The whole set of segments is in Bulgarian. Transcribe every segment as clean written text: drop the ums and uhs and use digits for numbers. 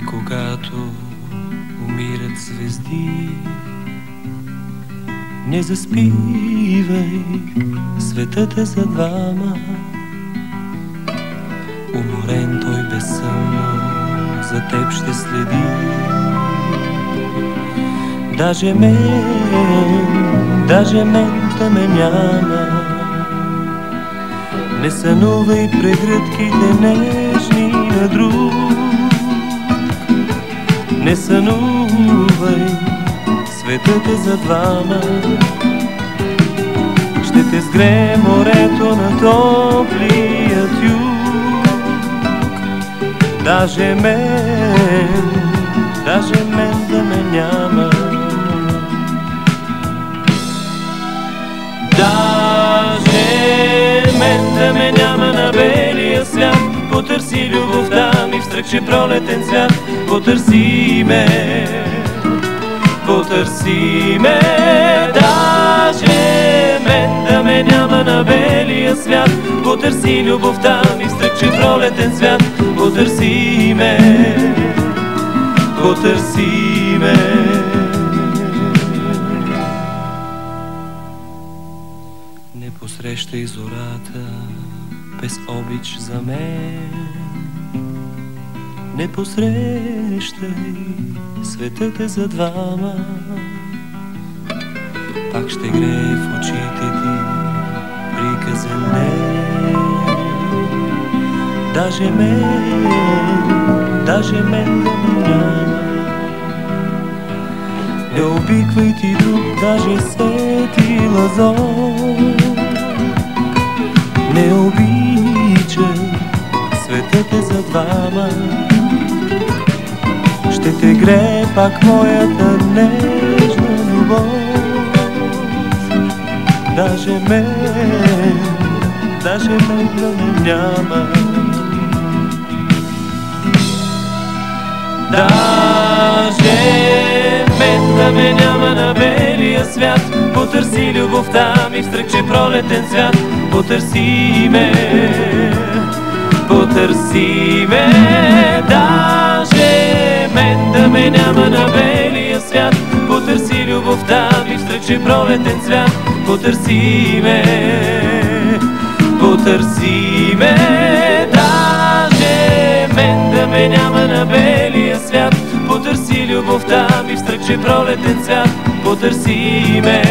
Когато умират звезди, не заспивай, светът е за двама. Уморен той безсънно за теб ще следи. Даже мен да ме няма. Не сънувай прегръдките нежни на друг. Не сънувай, светът е за двама. Ще те сгрее морето на топлият юг. Даже мен да ме няма. Даже мен да ме няма на белия свят. Потърси любовта ми в стръкче пролетен цвят. Потърси ме, даже мен да ме няма на белия свят. Потърси любовта ми в стръкче пролетен цвят. Потърси ме. Не посрещай зората без обич за мен. Не посрещай, светът е за двама. Пак ще грее в очите ти приказен ден. Даже мен да ме няма. Не обиквай ти друг, даже светила зор. Не обичай, светът е за двама. Ще те грее пак моята нежна любов. Даже мен да ме няма. Даже мен да ме няма на белия свят. Потърси любовта ми в стръкче пролетен цвят. Потърси ме. Даже мен да ме няма на белия свят. Потърси любовта ми в стръкче пролетен цвят. Потърси ме. Даже мен да ме няма на белия свят. Потърси любовта ми в стръкче пролетен цвят. Потърси ме.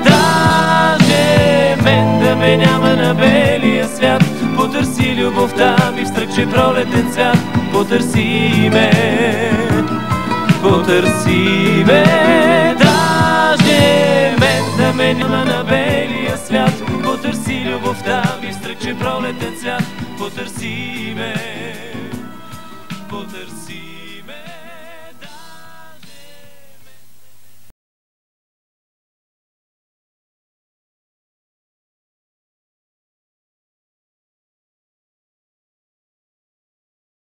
Даже мен да ме няма на белия свят. Потърси любовта ми в стръкче пролетен цвят. Потърси ме. Даже мен да ме няма на белия свят. Потърси любовта ми в стръкче пролетен цвят. Потърси ме.